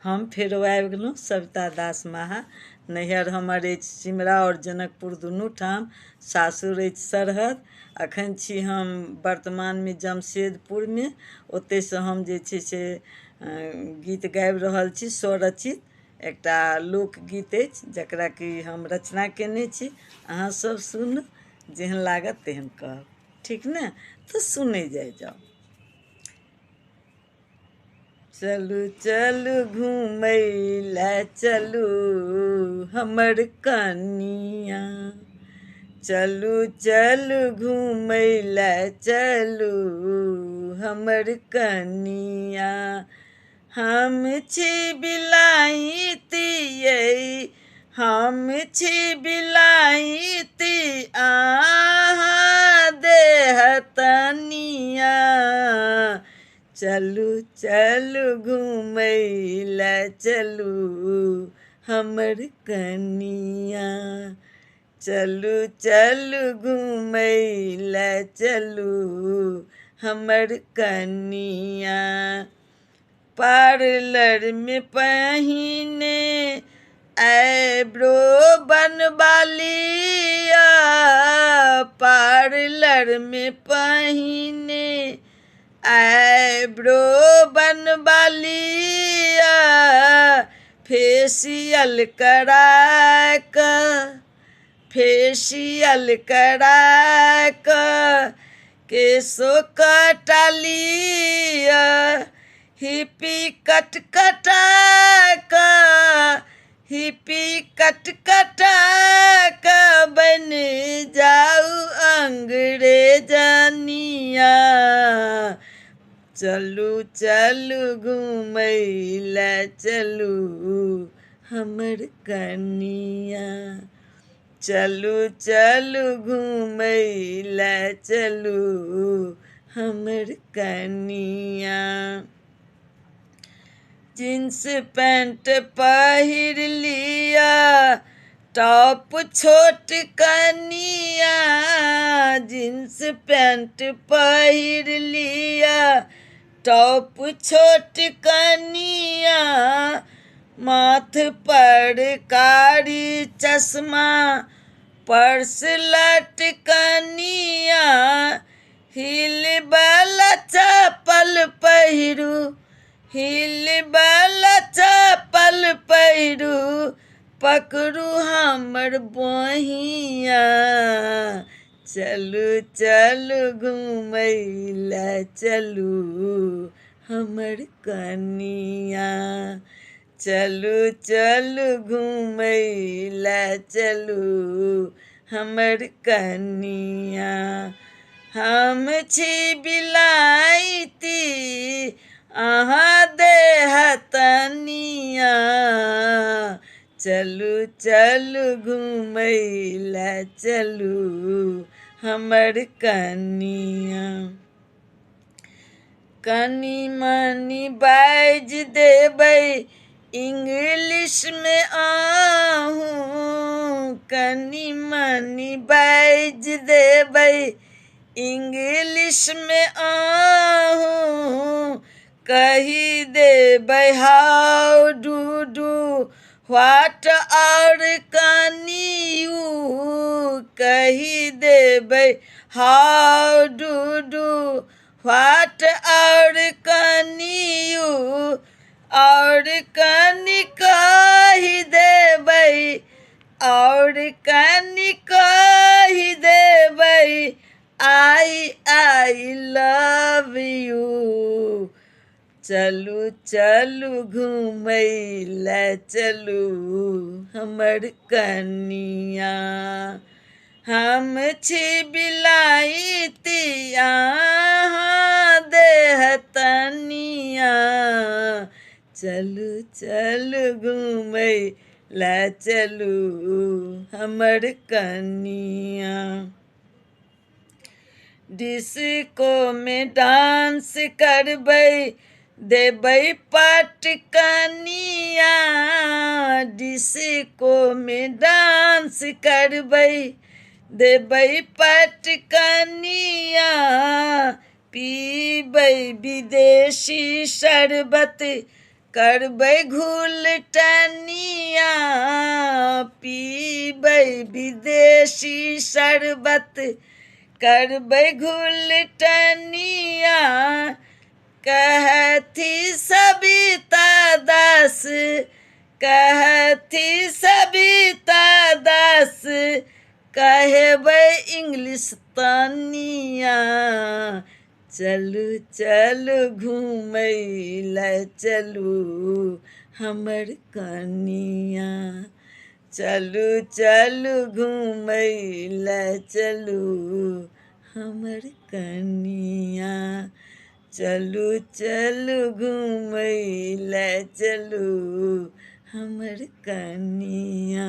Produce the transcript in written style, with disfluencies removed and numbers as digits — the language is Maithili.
हम फेरो आबि गेलहुँ सविता दास माहा। नैहर हमर अछि सिमरा आओर जनकपुर दुनू ठाम, सासुर अछि सरहद। एखन छी हम वर्तमानमे जमशेदपुरमे। ओतयसँ हम जे छै से गीत गाबि रहल छी स्वरचित। एकटा लोकगीत अछि जकरा कि हम रचना कयने छी। अहाँसभ सुनू, जेहन लागत तेहन कहब, ठीक ने? तऽ सुनै जाउ। चलू चलू घूमय लए चलू हमर कनिया, चलू चलू घूमय लए चलू हमर कनिया। हम छी बिलाइत यै, हम छी बिलाइत, अहाँ देहतनिया। चलू चलू घूमय लए चलू हमर कनिया, चलू चलू घूमय लए चलू हमर कनिया। पार्लर में पहिने आइब्रो बनवा लिया, पार्लर में पहिने आइब्रो बनवा लिया। फेशियल करा कर, फेशियल करा कर केसों कटा लिया। हिप्पी कट कटा कर, हिप्पी कट कटा कर बन जाऊ अंग्रेजनिया। चलू चलू घूमय लए चलू हमर कनिया, चलू चलू घूमय लए चलू हमर कनिया। जींस पैंट पहिर लिया, टॉप छोट कनिया। जींस पैंट पहिर लिया, टॉप छोट कनिया। माथ पर कारी चश्मा, पर्स लटकनिया। हील वाला चप्पल पहिरू, हील वाला चप्पल पहिरू, पकड़ू हमर बहिया। चलू चलू घूमय लए चलू हमर कनिया, चलू चलू घूमय लए चलू हमर कनिया। हम छी बिलाइत, अहाँ देहतनिया। चलू चलू घूमय लए चलू हमर कनिया। कनी मनी बाज देबै इंग्लिश में आहूँ, कनी मनी बाज देबै इंग्लिश में आहूँ। कही देबै हाउ डू डू व्हाट और कैन यू, कही देबै हाउ डू डू व्हाट और कैन यू। और कनी कही देबै, और कनी कही देबै आई लव यू। चलू चलू घूमय लए चलू हमर कनिया। हम छी बिलाइत, अहाँ देहतनिया। चलू चलू घूमय लए चलू हमर कनिया। डिस्को में डांस करबै देबै पटकनिया। डिस्को में डांस करबै देबै पटकनिया। पीबै विदेशी शरबत करबै घुलटनिया पीबै विदेशी शरबत करबै घुलटनिया कहती सविता दास कहती सविता दास कहबै इंग्लिश तनिया चलू चलू घूमै लए चलू हमर कनिया चलू चलू घूमै लए चलू हमर कनिया चलू चलू घूमै लए चलू हमर कनिया।